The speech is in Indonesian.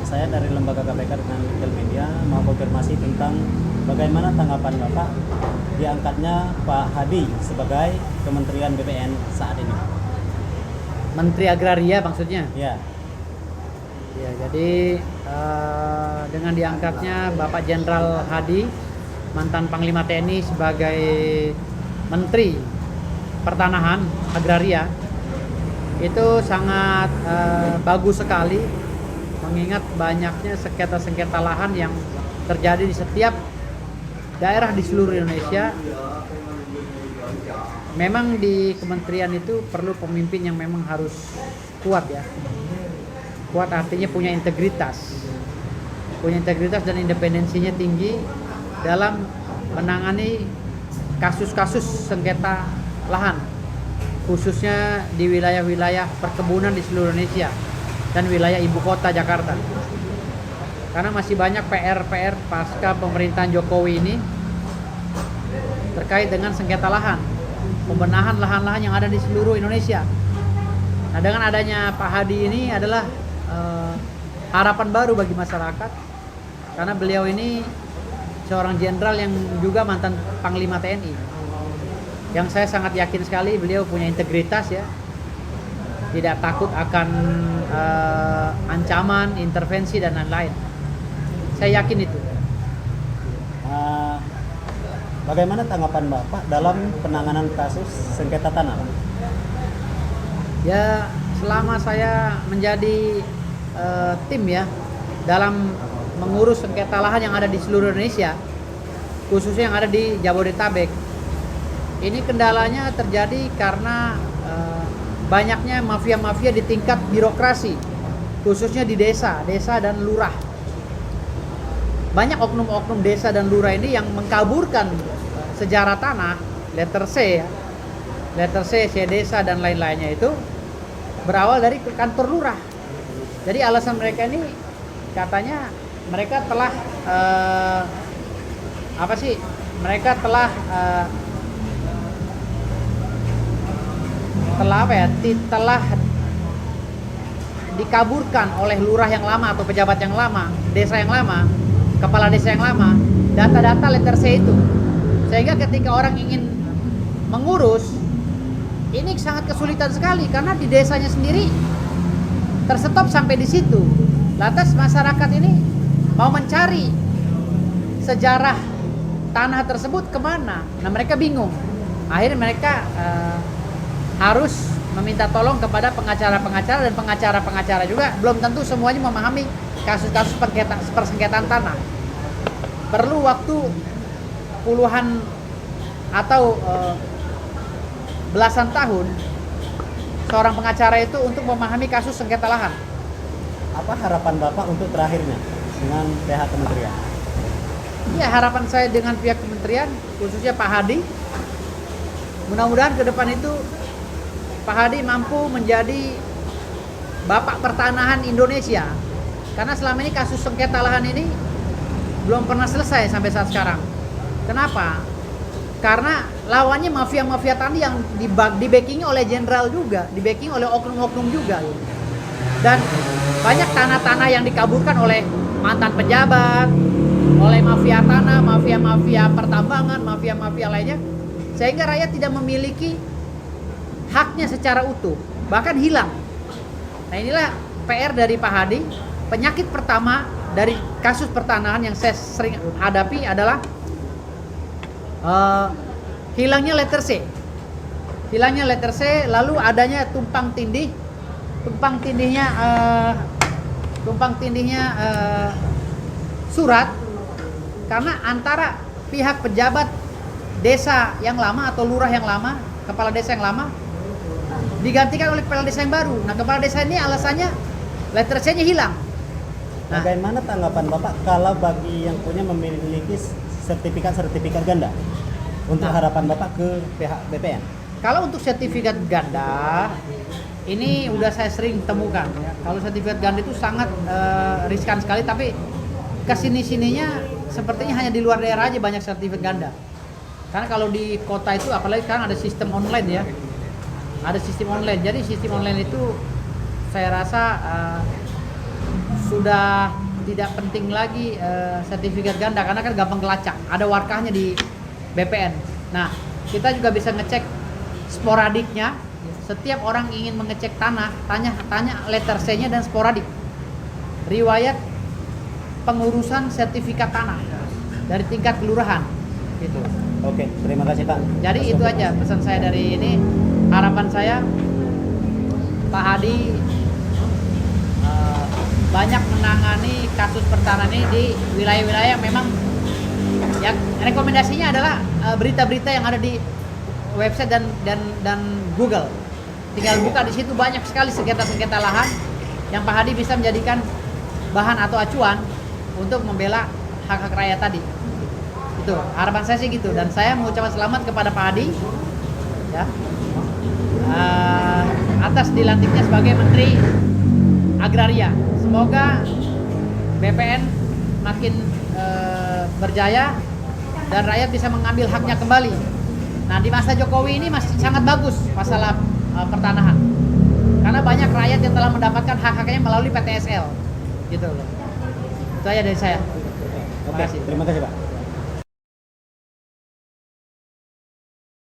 saya dari lembaga KPK dengan Retail Media mau konfirmasi tentang bagaimana tanggapan Bapak diangkatnya Pak Hadi sebagai Kementerian BPN saat ini. Menteri Agraria maksudnya. Ya, Ya, jadi dengan diangkatnya Bapak Jenderal Hadi, mantan Panglima TNI sebagai Menteri Pertanahan Agraria, itu sangat bagus sekali, mengingat banyaknya sengketa-sengketa lahan yang terjadi di setiap daerah di seluruh Indonesia. Memang di kementerian itu perlu pemimpin yang memang harus kuat ya. Kuat artinya punya integritas dan independensinya tinggi dalam menangani kasus-kasus sengketa lahan, khususnya di wilayah-wilayah perkebunan di seluruh Indonesia dan wilayah ibu kota Jakarta. Karena masih banyak PR pasca pemerintahan Jokowi ini terkait dengan sengketa lahan, pembenahan lahan-lahan yang ada di seluruh Indonesia. Nah, dengan adanya Pak Hadi ini adalah harapan baru bagi masyarakat, karena beliau ini seorang jenderal yang juga mantan Panglima TNI, yang saya sangat yakin sekali beliau punya integritas ya, tidak takut akan ancaman, intervensi dan lain-lain. Saya yakin itu. bagaimana tanggapan Bapak dalam penanganan kasus sengketa tanah? Ya, selama saya menjadi tim ya dalam mengurus sengketa lahan yang ada di seluruh Indonesia, khususnya yang ada di Jabodetabek, ini kendalanya terjadi karena banyaknya mafia-mafia di tingkat birokrasi, khususnya di desa dan lurah. Banyak oknum-oknum desa dan lurah ini yang mengkaburkan sejarah tanah, letter C, desa dan lain-lainnya itu berawal dari kantor lurah. Jadi alasan mereka ini katanya mereka telah telah dikaburkan oleh lurah yang lama atau pejabat yang lama, desa yang lama, kepala desa yang lama, data-data letter C itu. Sehingga ketika orang ingin mengurus, ini sangat kesulitan sekali karena di desanya sendiri terstop sampai di situ. Lantas masyarakat ini mau mencari sejarah tanah tersebut kemana? Nah, mereka bingung. Akhirnya mereka harus meminta tolong kepada pengacara-pengacara, dan pengacara-pengacara juga belum tentu semuanya memahami kasus-kasus persengketaan tanah. Perlu waktu puluhan atau belasan tahun seorang pengacara itu untuk memahami kasus sengketa lahan. Apa harapan Bapak untuk terakhirnya dengan pihak kementerian? Ya, harapan saya dengan pihak kementerian, khususnya Pak Hadi, mudah-mudahan ke depan itu Pak Hadi mampu menjadi bapak pertanahan Indonesia. Karena selama ini kasus sengketa lahan ini belum pernah selesai sampai saat sekarang. Kenapa? Karena lawannya mafia-mafia tanah yang di-backing oleh jenderal juga, di-backing oleh oknum-oknum juga. Dan banyak tanah-tanah yang dikaburkan oleh mantan pejabat, oleh mafia tanah, mafia-mafia pertambangan, mafia-mafia lainnya, sehingga rakyat tidak memiliki haknya secara utuh, bahkan hilang. Nah, inilah PR dari Pak Hadi. Penyakit pertama dari kasus pertanahan yang saya sering hadapi adalah hilangnya letter C. Lalu adanya tumpang tindihnya surat, karena antara pihak pejabat desa yang lama atau lurah yang lama, kepala desa yang lama, digantikan oleh kepala desa yang baru. Nah, kepala desa ini alasannya letter C-nya hilang. Nah, bagaimana tanggapan Bapak kalau bagi yang memiliki sertifikat ganda? Untuk harapan Bapak ke pihak BPN? Kalau untuk sertifikat ganda, ini udah saya sering temukan ya. Kalau sertifikat ganda itu sangat riskan sekali, tapi kesini-sininya sepertinya hanya di luar daerah aja banyak sertifikat ganda. Karena kalau di kota itu, apalagi sekarang ada sistem online ya, jadi sistem online itu saya rasa sudah tidak penting lagi sertifikat ganda karena kan gampang kelacak. Ada warkahnya di BPN. Nah, kita juga bisa ngecek sporadiknya. Setiap orang ingin mengecek tanah, tanya letter C-nya dan sporadik. Riwayat pengurusan sertifikat tanah dari tingkat kelurahan gitu. Oke, terima kasih Pak. Jadi atas itu aja konfirmasi. pesan saya dari ini. Harapan saya Pak Hadi banyak menangani kasus pertanahan ini di wilayah-wilayah yang memang ya rekomendasinya adalah berita-berita yang ada di website dan Google. Tinggal buka di situ, banyak sekali sengketa-sengketa lahan yang Pak Hadi bisa menjadikan bahan atau acuan untuk membela hak-hak rakyat tadi. Itu harapan saya sih gitu, dan saya mengucapkan selamat kepada Pak Hadi ya atas dilantiknya sebagai Menteri Agraria. Semoga BPN makin berjaya dan rakyat bisa mengambil haknya kembali. Nah, di masa Jokowi ini masih sangat bagus masalah pertanahan, karena banyak rakyat yang telah mendapatkan hak-haknya melalui PTSL gitu loh. Itu aja dari saya. Oke, terima kasih Pak.